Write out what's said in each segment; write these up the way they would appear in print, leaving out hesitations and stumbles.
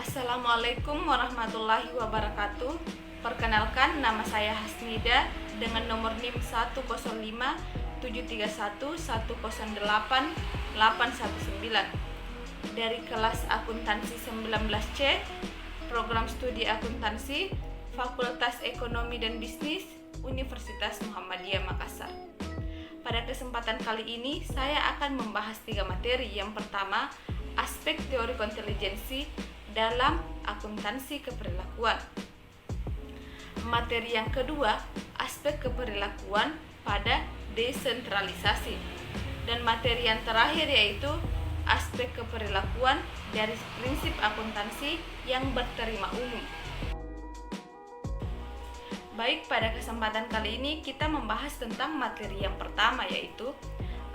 Assalamualaikum warahmatullahi wabarakatuh. Perkenalkan, nama saya Hasnida dengan nomor NIM 105731108 dari kelas akuntansi 19C, program studi akuntansi, Fakultas Ekonomi dan Bisnis, Universitas Muhammadiyah Makassar. Pada kesempatan kali ini, saya akan membahas 3 materi. Yang pertama, aspek teori kontingensi dalam akuntansi keperilakuan. Materi yang kedua, aspek keperilakuan pada desentralisasi. Dan materi yang terakhir yaitu aspek keperilakuan dari prinsip akuntansi yang berterima umum. Baik, pada kesempatan kali ini kita membahas tentang materi yang pertama, yaitu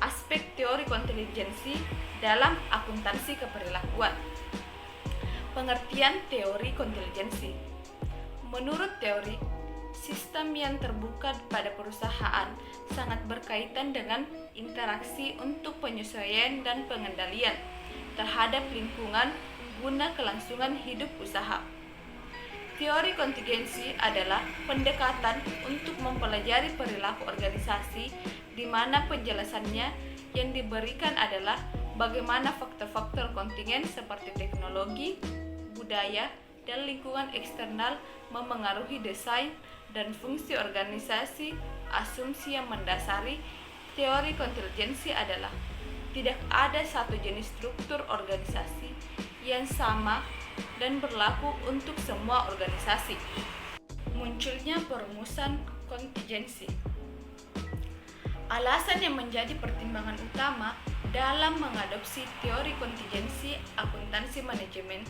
aspek teori kontingensi dalam akuntansi keperilakuan. Pengertian teori kontingensi. Menurut teori, sistem yang terbuka pada perusahaan sangat berkaitan dengan interaksi untuk penyesuaian dan pengendalian terhadap lingkungan guna kelangsungan hidup usaha. Teori kontingensi adalah pendekatan untuk mempelajari perilaku organisasi di mana penjelasannya yang diberikan adalah bagaimana faktor-faktor kontingen seperti teknologi, budaya, dan lingkungan eksternal memengaruhi desain dan fungsi organisasi. Asumsi yang mendasari teori kontingensi adalah tidak ada satu jenis struktur organisasi yang sama dan berlaku untuk semua organisasi. Munculnya perumusan kontingensi. Alasan yang menjadi pertimbangan utama dalam mengadopsi teori kontingensi akuntansi manajemen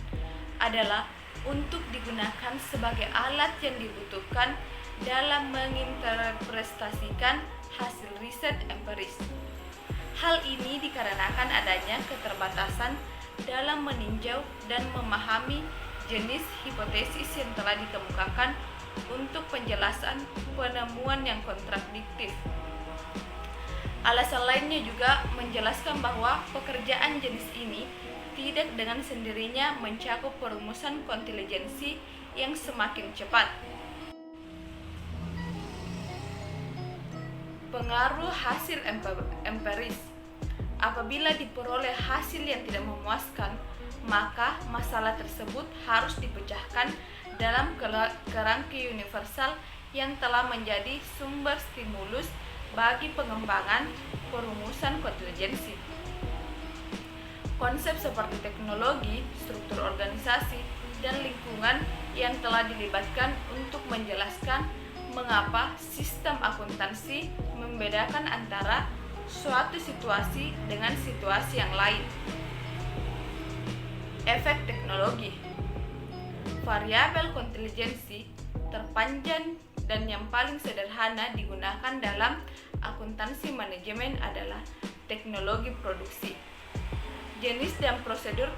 adalah untuk digunakan sebagai alat yang dibutuhkan dalam menginterpretasikan hasil riset empiris. Hal ini dikarenakan adanya keterbatasan dalam meninjau dan memahami jenis hipotesis yang telah dikemukakan untuk penjelasan penemuan yang kontradiktif. Alasan lainnya juga menjelaskan bahwa pekerjaan jenis ini tidak dengan sendirinya mencakup perumusan kontingensi yang semakin cepat. Pengaruh hasil empiris. Apabila diperoleh hasil yang tidak memuaskan, maka masalah tersebut harus dipecahkan dalam kerangka universal yang telah menjadi sumber stimulus bagi pengembangan perumusan kontingensi. Konsep seperti teknologi, struktur organisasi, dan lingkungan yang telah dilibatkan untuk menjelaskan mengapa sistem akuntansi membedakan antara suatu situasi dengan situasi yang lain. Efek teknologi. Variabel kontingensi terpanjang dan yang paling sederhana digunakan dalam akuntansi manajemen adalah teknologi produksi. Jenis dan prosedur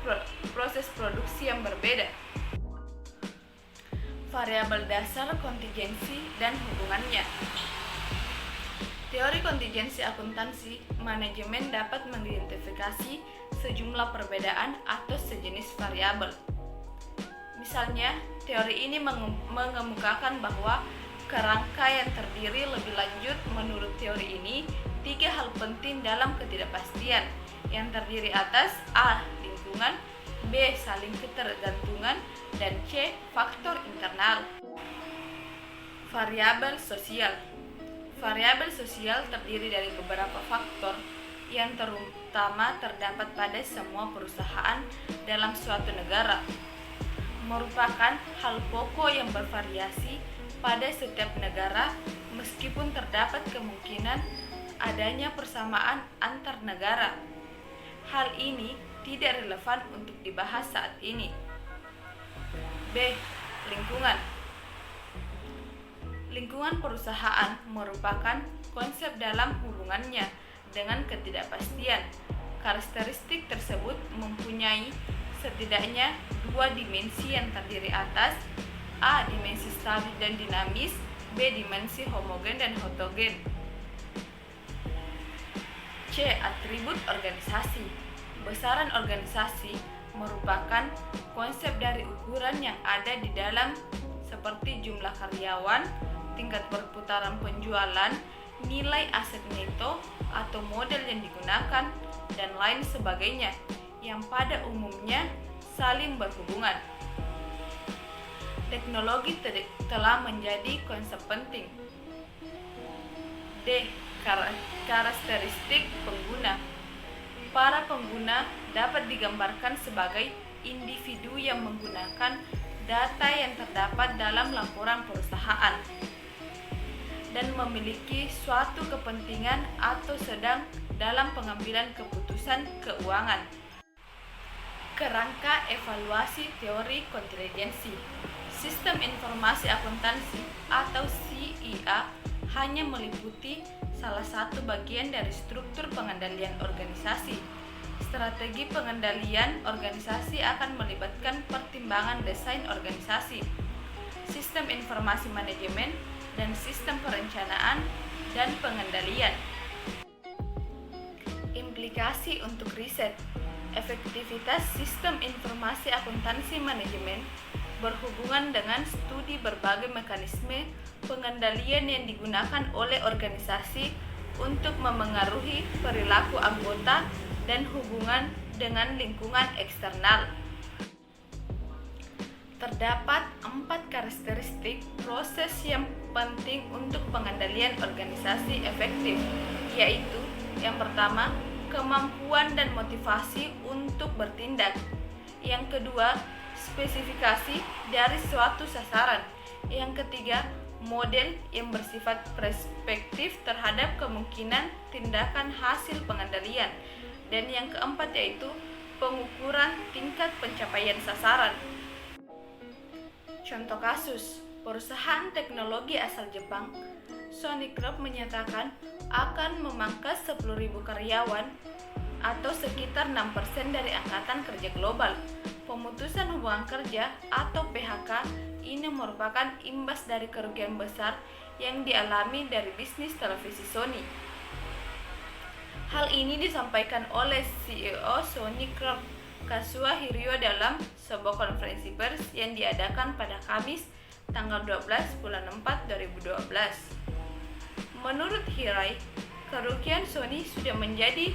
proses produksi yang berbeda. Variabel dasar kontingensi dan hubungannya. Teori kontingensi akuntansi manajemen dapat mengidentifikasi sejumlah perbedaan atau sejenis variabel. Misalnya, teori ini mengemukakan bahwa kerangka yang terdiri lebih lanjut. Menurut teori ini, 3 hal penting dalam ketidakpastian yang terdiri atas A. Lingkungan, B. Saling ketergantungan, dan C. Faktor internal. Variabel sosial. Variabel sosial terdiri dari beberapa faktor yang terutama terdapat pada semua perusahaan dalam suatu negara. Merupakan hal pokok yang bervariasi pada setiap negara meskipun terdapat kemungkinan adanya persamaan antar negara. Hal ini tidak relevan untuk dibahas saat ini. B. Lingkungan. Lingkungan perusahaan merupakan konsep dalam hubungannya dengan ketidakpastian. Karakteristik tersebut mempunyai setidaknya 2 dimensi yang terdiri atas A. Dimensi stabil dan dinamis, B. Dimensi homogen dan heterogen. C. Atribut organisasi. Besaran organisasi merupakan konsep dari ukuran yang ada di dalam seperti jumlah karyawan, tingkat perputaran penjualan, nilai aset neto atau model yang digunakan, dan lain sebagainya yang pada umumnya saling berhubungan. Teknologi telah menjadi konsep penting. D. Karakteristik pengguna. Para pengguna dapat digambarkan sebagai individu yang menggunakan data yang terdapat dalam laporan perusahaan dan memiliki suatu kepentingan atau sedang dalam pengambilan keputusan keuangan. Kerangka evaluasi teori kontingensi. Sistem informasi akuntansi atau CIA hanya meliputi salah satu bagian dari struktur pengendalian organisasi. Strategi pengendalian organisasi akan melibatkan pertimbangan desain organisasi, sistem informasi manajemen, dan sistem perencanaan dan pengendalian. Implikasi untuk riset. Efektivitas sistem informasi akuntansi manajemen berhubungan dengan studi berbagai mekanisme pengendalian yang digunakan oleh organisasi untuk memengaruhi perilaku anggota dan hubungan dengan lingkungan eksternal. Terdapat 4 karakteristik proses yang penting untuk pengendalian organisasi efektif, yaitu yang pertama, kemampuan dan motivasi untuk bertindak. Yang kedua, spesifikasi dari suatu sasaran. Yang ketiga, model yang bersifat perspektif terhadap kemungkinan tindakan hasil pengendalian. Dan yang keempat yaitu pengukuran tingkat pencapaian sasaran. Contoh kasus, perusahaan teknologi asal Jepang, Sony Group menyatakan akan memangkas 10.000 karyawan atau sekitar 6% dari angkatan kerja global. Pemutusan hubungan kerja atau PHK ini merupakan imbas dari kerugian besar yang dialami dari bisnis televisi Sony. Hal ini disampaikan oleh CEO Sony Group, Kazuo Hiroi dalam sebuah konferensi pers yang diadakan pada Kamis, tanggal 12 bulan 4 2012. Menurut Hiroi, kerugian Sony sudah menjadi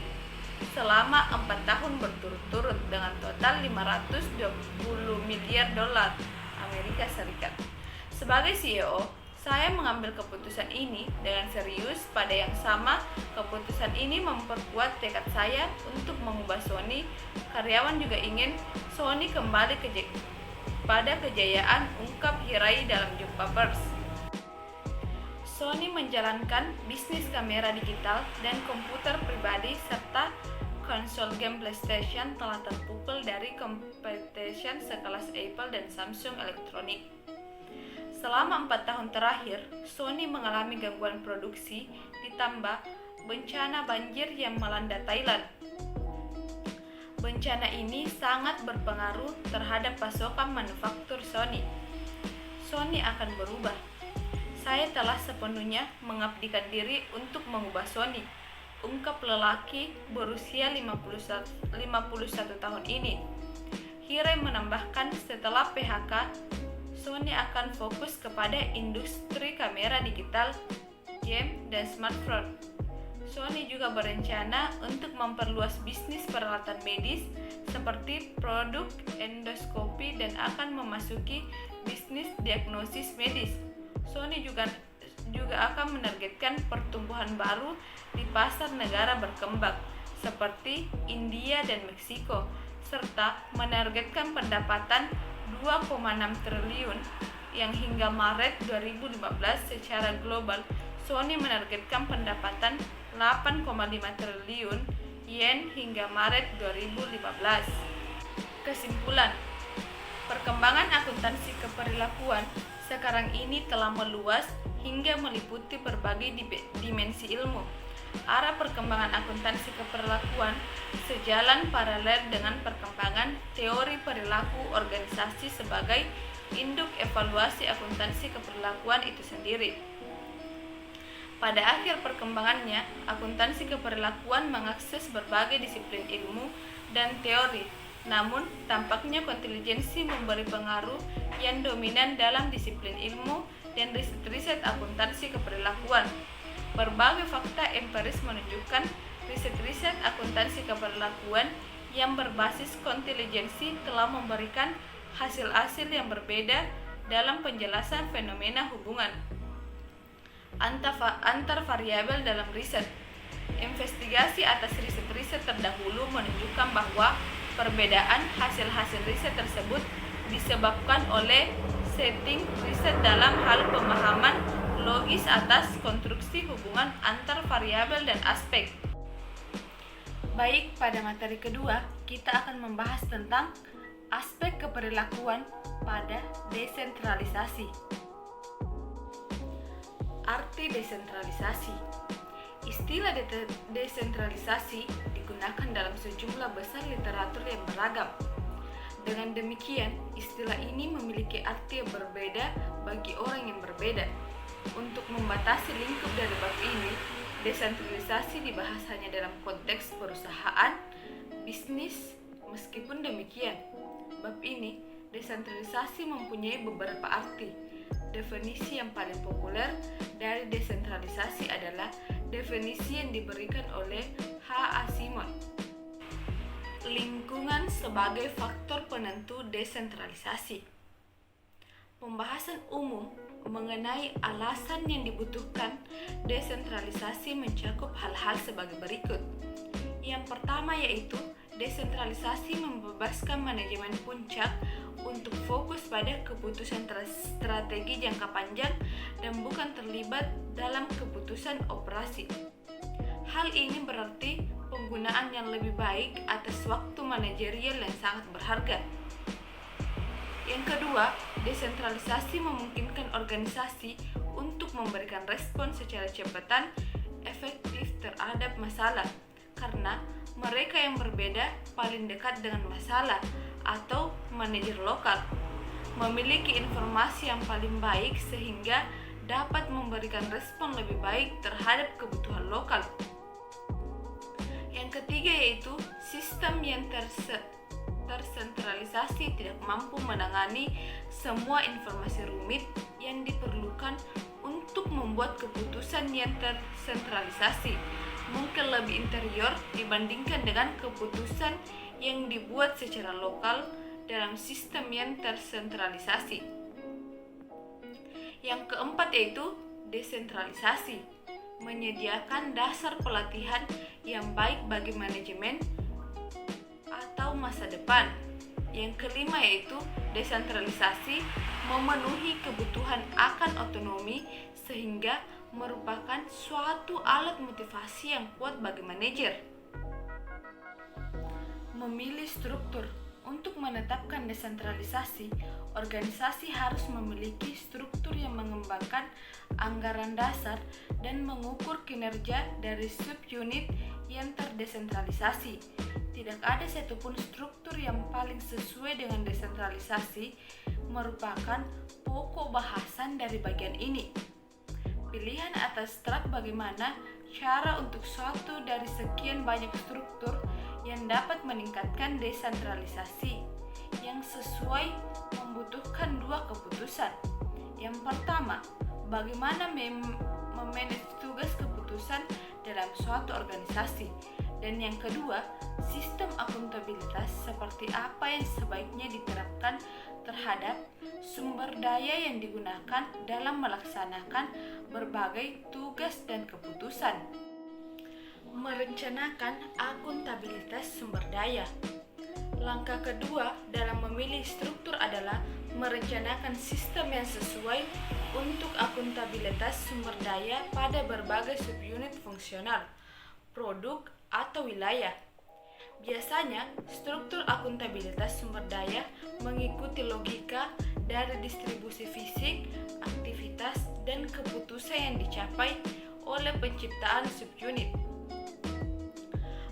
selama 4 tahun berturut-turut dengan total 520 miliar dolar Amerika Serikat. Sebagai CEO, saya mengambil keputusan ini dengan serius. Pada yang sama, keputusan ini memperkuat tekad saya untuk mengubah Sony. Karyawan juga ingin Sony kembali pada kejayaan, ungkap Hiroi dalam jumpa pers. Sony menjalankan bisnis kamera digital dan komputer pribadi serta konsol game PlayStation telah terpukul dari kompetisi sekelas Apple dan Samsung Elektronik. Selama 4 tahun terakhir, Sony mengalami gangguan produksi ditambah bencana banjir yang melanda Thailand. Bencana ini sangat berpengaruh terhadap pasokan manufaktur Sony. Sony akan berubah. Saya telah sepenuhnya mengabdikan diri untuk mengubah Sony, ungkap lelaki berusia 51 tahun ini. Hiroi menambahkan setelah PHK, Sony akan fokus kepada industri kamera digital, game, dan smartphone. Sony juga berencana untuk memperluas bisnis peralatan medis seperti produk endoskopi dan akan memasuki bisnis diagnosis medis. Sony juga akan menargetkan pertumbuhan baru di pasar negara berkembang seperti India dan Meksiko, serta menargetkan pendapatan 2,6 triliun yang hingga Maret 2015 secara global. Sony menargetkan pendapatan 8,5 triliun yen hingga Maret 2015. Kesimpulan, perkembangan akuntansi keperilakuan sekarang ini telah meluas hingga meliputi berbagai dimensi ilmu. Arah perkembangan akuntansi keperilakuan sejalan paralel dengan perkembangan teori perilaku organisasi sebagai induk evaluasi akuntansi keperilakuan itu sendiri. Pada akhir perkembangannya, akuntansi keperilakuan mengakses berbagai disiplin ilmu dan teori Namun, tampaknya kontingensi memberi pengaruh yang dominan dalam disiplin ilmu dan riset-riset akuntansi keperlakuan. Berbagai fakta empiris menunjukkan riset-riset akuntansi keperlakuan yang berbasis kontingensi telah memberikan hasil-hasil yang berbeda dalam penjelasan fenomena hubungan antar variabel dalam riset. Investigasi atas riset-riset terdahulu menunjukkan bahwa perbedaan hasil-hasil riset tersebut disebabkan oleh setting riset dalam hal pemahaman logis atas konstruksi hubungan antar variabel dan aspek. Baik, pada materi kedua, kita akan membahas tentang aspek keperlakuan pada desentralisasi. Arti desentralisasi. Istilah desentralisasi digunakan dalam sejumlah besar literatur yang beragam. Dengan demikian, istilah ini memiliki arti yang berbeda bagi orang yang berbeda. Untuk membatasi lingkup dari bab ini, desentralisasi dibahas hanya dalam konteks perusahaan, bisnis. Meskipun demikian, bab ini, desentralisasi mempunyai beberapa arti. Definisi yang paling populer dari desentralisasi adalah definisi yang diberikan oleh H. A. Simon. Lingkungan sebagai faktor penentu desentralisasi. Pembahasan umum mengenai alasan yang dibutuhkan desentralisasi mencakup hal-hal sebagai berikut. Yang pertama yaitu desentralisasi membebaskan manajemen puncak untuk fokus pada keputusan strategi jangka panjang dan bukan terlibat dalam keputusan operasi. Hal ini berarti penggunaan yang lebih baik atas waktu manajerial yang sangat berharga. Yang kedua, desentralisasi memungkinkan organisasi untuk memberikan respon secara cepat dan efektif terhadap masalah, karena mereka yang berbeda paling dekat dengan masalah atau manajer lokal memiliki informasi yang paling baik sehingga dapat memberikan respon lebih baik terhadap kebutuhan lokal. Yang ketiga yaitu sistem yang tersentralisasi tidak mampu menangani semua informasi rumit yang diperlukan untuk membuat keputusan yang tersentralisasi, mungkin lebih interior dibandingkan dengan keputusan yang dibuat secara lokal dalam sistem yang tersentralisasi. Yang keempat yaitu desentralisasi, menyediakan dasar pelatihan yang baik bagi manajemen atau masa depan. Yang kelima yaitu desentralisasi memenuhi kebutuhan akan otonomi sehingga merupakan suatu alat motivasi yang kuat bagi manajer. Memilih struktur. Untuk menetapkan desentralisasi, organisasi harus memiliki struktur yang mengembangkan anggaran dasar dan mengukur kinerja dari subunit yang terdesentralisasi. Tidak ada satupun struktur yang paling sesuai dengan desentralisasi, merupakan pokok bahasan dari bagian ini. Pilihan atas strat bagaimana cara untuk suatu dari sekian banyak struktur yang dapat meningkatkan desentralisasi yang sesuai membutuhkan dua keputusan. Yang pertama, bagaimana memanage tugas keputusan dalam suatu organisasi. Dan yang kedua, sistem akuntabilitas seperti apa yang sebaiknya diterapkan terhadap sumber daya yang digunakan dalam melaksanakan berbagai tugas dan keputusan. Merencanakan akuntabilitas sumber daya. Langkah kedua dalam memilih struktur adalah merencanakan sistem yang sesuai untuk akuntabilitas sumber daya pada berbagai subunit fungsional, produk, atau wilayah. Biasanya, struktur akuntabilitas sumber daya mengikuti logika dari distribusi fisik, aktivitas, dan keputusan yang dicapai oleh penciptaan subunit.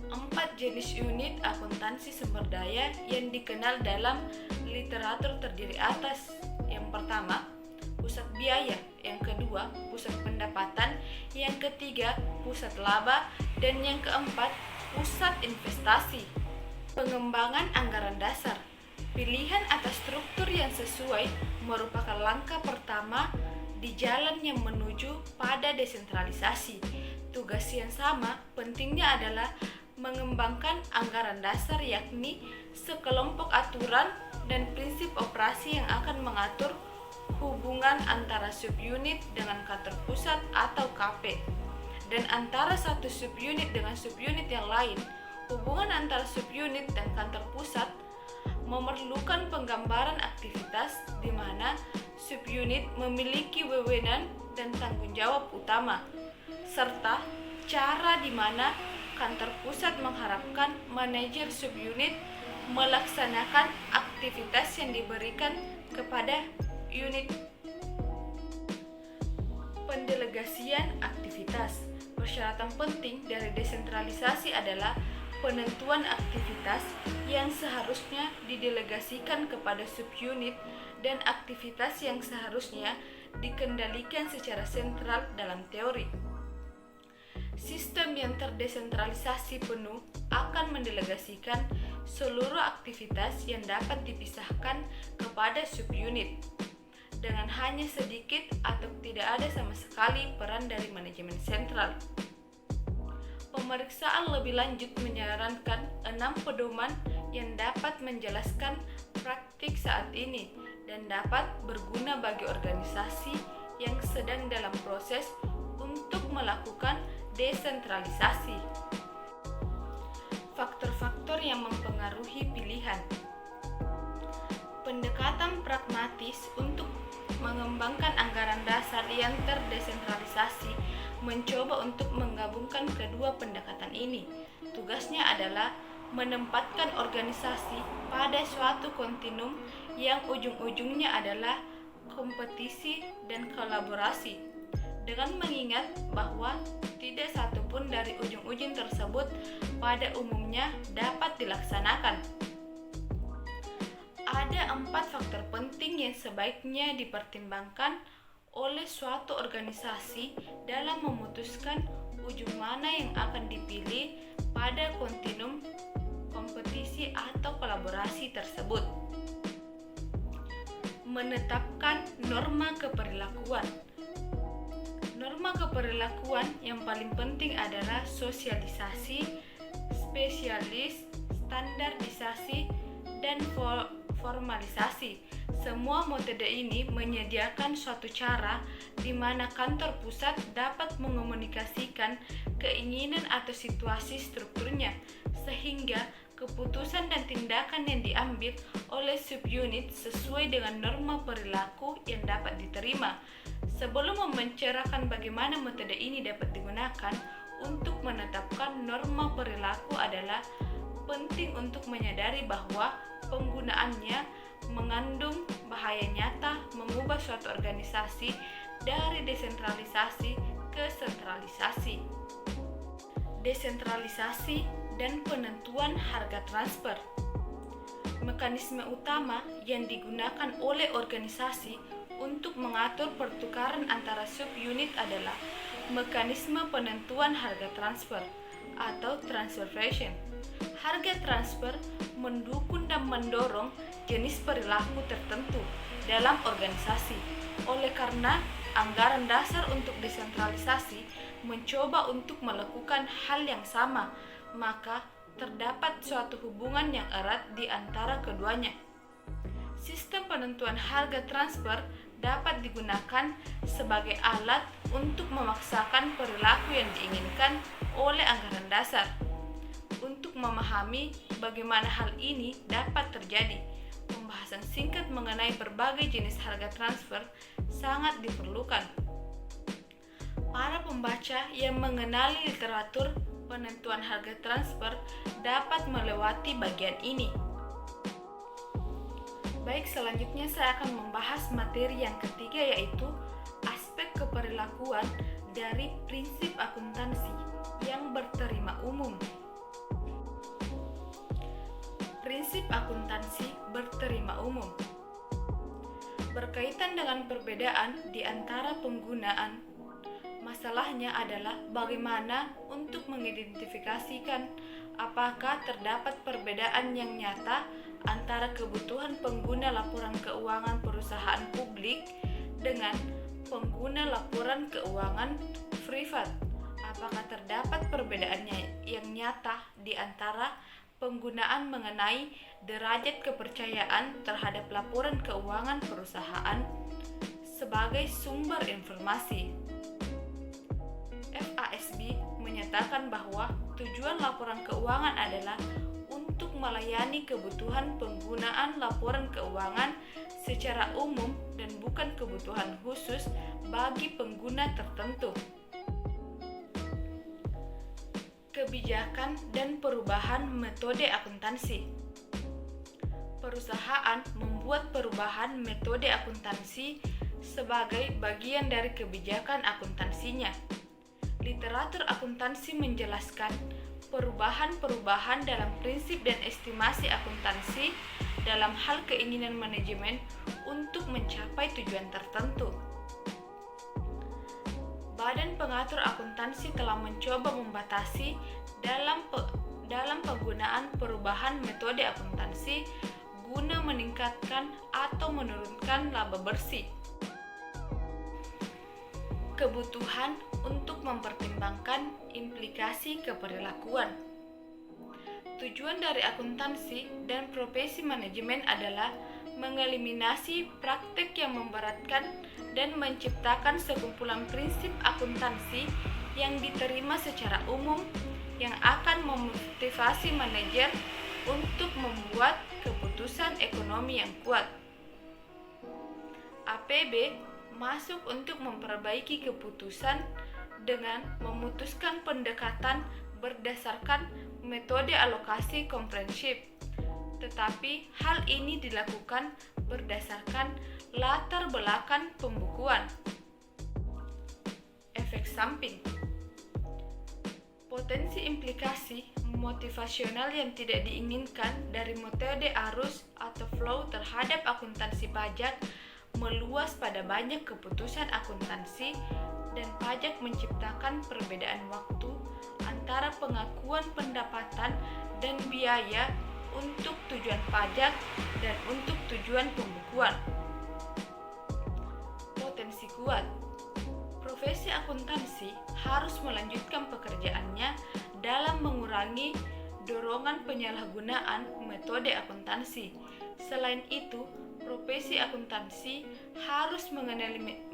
4 jenis unit akuntansi sumber daya yang dikenal dalam literatur terdiri atas. Yang pertama, pusat biaya. Yang kedua, pusat pendapatan. Yang ketiga, pusat laba. Dan yang keempat, pusat investasi. Pengembangan anggaran dasar. Pilihan atas struktur yang sesuai merupakan langkah pertama di jalan yang menuju pada desentralisasi. Tugas yang sama pentingnya adalah mengembangkan anggaran dasar, yakni sekelompok aturan dan prinsip operasi yang akan mengatur hubungan antara subunit dengan kantor pusat atau KP, dan antara satu subunit dengan subunit yang lain. Hubungan antara subunit dan kantor pusat memerlukan penggambaran aktivitas di mana subunit memiliki wewenang dan tanggung jawab utama, serta cara di mana kantor pusat mengharapkan manajer subunit melaksanakan aktivitas yang diberikan kepada unit. Pendelegasian aktivitas. Persyaratan penting dari desentralisasi adalah penentuan aktivitas yang seharusnya didelegasikan kepada subunit dan aktivitas yang seharusnya dikendalikan secara sentral dalam teori. Sistem yang terdesentralisasi penuh akan mendelegasikan seluruh aktivitas yang dapat dipisahkan kepada subunit, dengan hanya sedikit atau tidak ada sama sekali peran dari manajemen sentral. Pemeriksaan lebih lanjut menyarankan 6 pedoman yang dapat menjelaskan praktik saat ini dan dapat berguna bagi organisasi yang sedang dalam proses untuk melakukan desentralisasi. Faktor-faktor yang mempengaruhi pilihan. Pendekatan pragmatis untuk mengembangkan anggaran dasar yang terdesentralisasi mencoba untuk menggabungkan kedua pendekatan ini. Tugasnya adalah menempatkan organisasi pada suatu kontinum yang ujung-ujungnya adalah kompetisi dan kolaborasi, dengan mengingat bahwa tidak satu pun dari ujung-ujung tersebut pada umumnya dapat dilaksanakan. Ada 4 faktor penting yang sebaiknya dipertimbangkan oleh suatu organisasi dalam memutuskan ujung mana yang akan dipilih pada kontinum kompetisi atau kolaborasi tersebut. Menetapkan norma keperilakuan. Norma keperilakuan yang paling penting adalah sosialisasi, spesialis, standarisasi, dan formalisasi. Semua metode ini menyediakan suatu cara di mana kantor pusat dapat mengomunikasikan keinginan atau situasi strukturnya, sehingga keputusan dan tindakan yang diambil oleh subunit sesuai dengan norma perilaku yang dapat diterima. Sebelum membicarakan bagaimana metode ini dapat digunakan untuk menetapkan norma perilaku, adalah penting untuk menyadari bahwa penggunaannya mengandung bahaya nyata mengubah suatu organisasi dari desentralisasi ke sentralisasi. Desentralisasi dan penentuan harga transfer. Mekanisme utama yang digunakan oleh organisasi untuk mengatur pertukaran antara subunit adalah mekanisme penentuan harga transfer atau transfer pricing. Harga transfer mendukung dan mendorong jenis perilaku tertentu dalam organisasi. Oleh karena anggaran dasar untuk desentralisasi mencoba untuk melakukan hal yang sama, maka terdapat suatu hubungan yang erat di antara keduanya. Sistem penentuan harga transfer dapat digunakan sebagai alat untuk memaksakan perilaku yang diinginkan oleh anggaran dasar. Untuk memahami bagaimana hal ini dapat terjadi, pembahasan singkat mengenai berbagai jenis harga transfer sangat diperlukan. Para pembaca yang mengenali literatur penentuan harga transfer dapat melewati bagian ini. Baik, selanjutnya saya akan membahas materi yang ketiga, yaitu aspek keperilakuan dari prinsip akuntansi yang berterima umum. Prinsip akuntansi berterima umum berkaitan dengan perbedaan di antara penggunaan. Masalahnya adalah bagaimana untuk mengidentifikasikan Apakah terdapat perbedaan yang nyata antara kebutuhan pengguna laporan keuangan perusahaan publik dengan pengguna laporan keuangan privat? Apakah terdapat perbedaannya yang nyata di antara penggunaan mengenai derajat kepercayaan terhadap laporan keuangan perusahaan sebagai sumber informasi? FASB menyatakan bahwa tujuan laporan keuangan adalah untuk melayani kebutuhan penggunaan laporan keuangan secara umum dan bukan kebutuhan khusus bagi pengguna tertentu. Kebijakan dan perubahan metode akuntansi. Perusahaan membuat perubahan metode akuntansi sebagai bagian dari kebijakan akuntansinya. Literatur akuntansi menjelaskan perubahan-perubahan dalam prinsip dan estimasi akuntansi dalam hal keinginan manajemen untuk mencapai tujuan tertentu. Badan Pengatur Akuntansi telah mencoba membatasi dalam penggunaan perubahan metode akuntansi guna meningkatkan atau menurunkan laba bersih. Kebutuhan untuk mempertimbangkan implikasi keperilakuan. Tujuan dari akuntansi dan profesi manajemen adalah mengeliminasi praktek yang memberatkan dan menciptakan sekumpulan prinsip akuntansi yang diterima secara umum yang akan memotivasi manajer untuk membuat keputusan ekonomi yang kuat. APB masuk untuk memperbaiki keputusan dengan memutuskan pendekatan berdasarkan metode alokasi komprehensif. Tetapi hal ini dilakukan berdasarkan latar belakang pembukuan. Efek samping. Potensi implikasi motivasional yang tidak diinginkan dari metode arus atau flow terhadap akuntansi pajak meluas pada banyak keputusan akuntansi, dan pajak menciptakan perbedaan waktu antara pengakuan pendapatan dan biaya untuk tujuan pajak dan untuk tujuan pembukuan. Potensi kuat. Profesi akuntansi harus melanjutkan pekerjaannya dalam mengurangi dorongan penyalahgunaan metode akuntansi. Selain itu, profesi akuntansi harus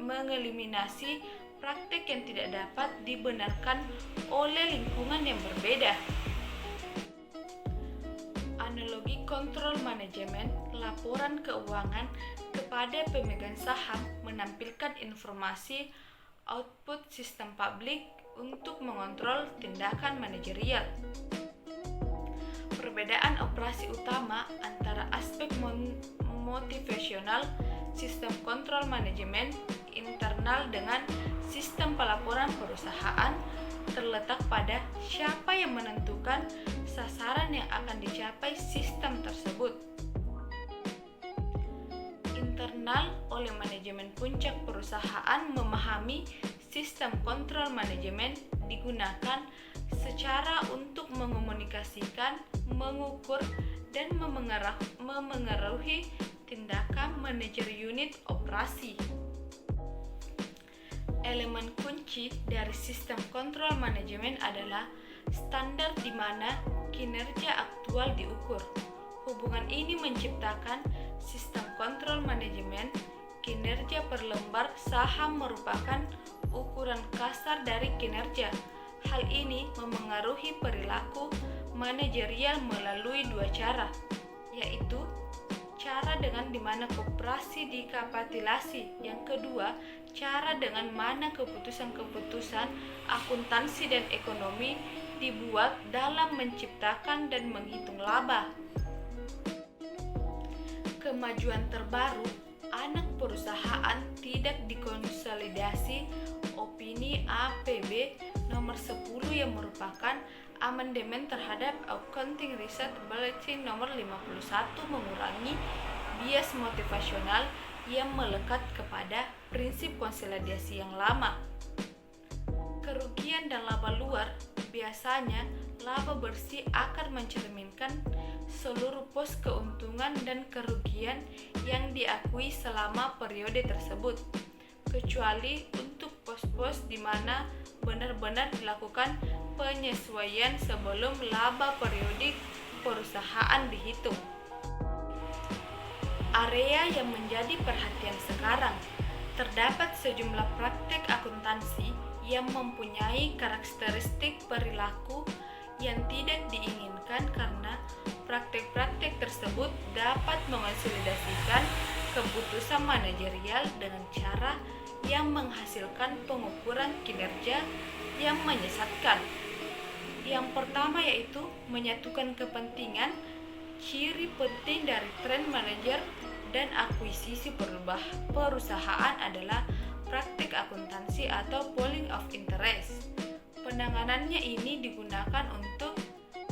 mengeliminasi praktek yang tidak dapat dibenarkan oleh lingkungan yang berbeda. Analogi kontrol manajemen laporan keuangan kepada pemegang saham menampilkan informasi output sistem publik untuk mengontrol tindakan manajerial. Perbedaan operasi utama antara aspek motivasional sistem kontrol manajemen internal dengan sistem pelaporan perusahaan terletak pada siapa yang menentukan sasaran yang akan dicapai sistem tersebut. Internal oleh manajemen puncak perusahaan memahami sistem kontrol manajemen digunakan secara untuk mengomunikasikan, mengukur, dan memengaruhi tindakan manajer unit operasi. Elemen kunci dari sistem kontrol manajemen adalah standar di mana kinerja aktual diukur. Hubungan ini menciptakan sistem kontrol manajemen. Kinerja per lembar saham merupakan ukuran kasar dari kinerja. Hal ini memengaruhi perilaku manajerial melalui dua cara, yaitu cara dengan dimana koperasi dikapitalisasi. Yang kedua, cara dengan mana keputusan-keputusan akuntansi dan ekonomi dibuat dalam menciptakan dan menghitung laba. Kemajuan terbaru, anak perusahaan tidak dikonsolidasi. Opini APB nomor 10 yang merupakan amandemen terhadap Accounting Research Bulletin nomor 51 mengurangi bias motivasional yang melekat kepada prinsip konsolidasi yang lama. Kerugian dan laba luar. Biasanya laba bersih akan mencerminkan seluruh pos keuntungan dan kerugian yang diakui selama periode tersebut, kecuali untuk pos-pos di mana benar-benar dilakukan penyesuaian sebelum laba periodik perusahaan dihitung. Area yang menjadi perhatian sekarang, terdapat sejumlah praktik akuntansi yang mempunyai karakteristik perilaku yang tidak diinginkan karena praktik-praktik tersebut dapat mengonsolidasikan keputusan manajerial dengan cara yang menghasilkan pengukuran kinerja yang menyesatkan. Yang pertama yaitu menyatukan kepentingan. Ciri penting dari trend manager dan akuisisi perusahaan adalah praktik akuntansi atau pooling of interest. Penanganannya ini digunakan untuk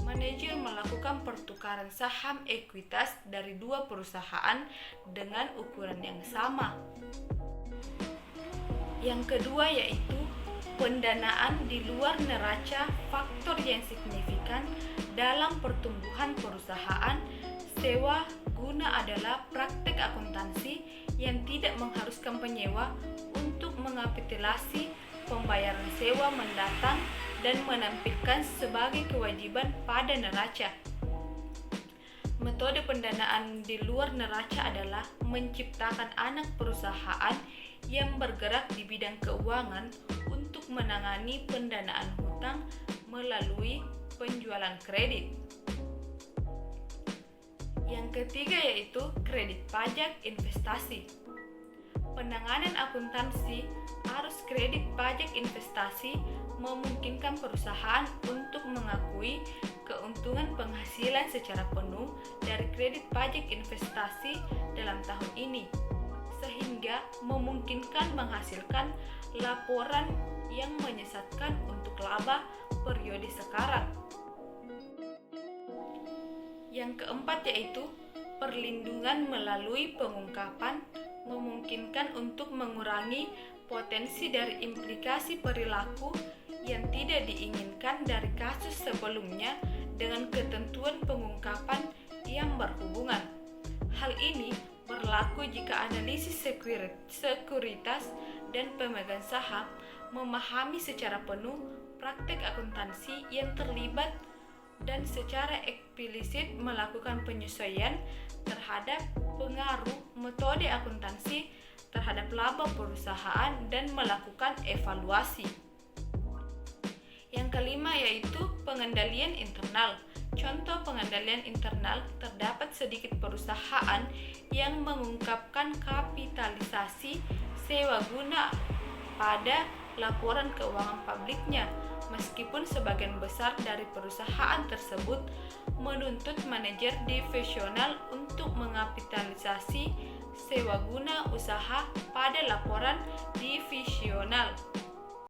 manajer melakukan pertukaran saham ekuitas dari dua perusahaan dengan ukuran yang sama. Yang kedua yaitu pendanaan di luar neraca, faktor yang signifikan dalam pertumbuhan perusahaan. Sewa guna adalah praktik akuntansi yang tidak mengharuskan penyewa untuk mengapitulasi pembayaran sewa mendatang dan menampilkan sebagai kewajiban pada neraca. Metode pendanaan di luar neraca adalah menciptakan anak perusahaan yang bergerak di bidang keuangan untuk menangani pendanaan hutang melalui penjualan kredit. Yang ketiga yaitu kredit pajak investasi. Penanganan akuntansi arus kredit pajak investasi memungkinkan perusahaan untuk mengakui keuntungan penghasilan secara penuh dari kredit pajak investasi dalam tahun ini, sehingga memungkinkan menghasilkan laporan yang menyesatkan untuk laba periode sekarang. Yang keempat yaitu perlindungan melalui pengungkapan, memungkinkan untuk mengurangi potensi dari implikasi perilaku yang tidak diinginkan dari kasus sebelumnya dengan ketentuan pengungkapan yang berhubungan. Hal ini berlaku jika analisis sekuritas dan pemegang saham memahami secara penuh praktik akuntansi yang terlibat dan secara eksplisit melakukan penyesuaian terhadap pengaruh metode akuntansi terhadap laba perusahaan dan melakukan evaluasi. Yang kelima yaitu pengendalian internal. Contoh pengendalian internal, terdapat sedikit perusahaan yang mengungkapkan kapitalisasi sewa guna pada laporan keuangan publiknya, meskipun sebagian besar dari perusahaan tersebut menuntut manajer divisional untuk mengapitalisasi sewa guna usaha pada laporan divisional.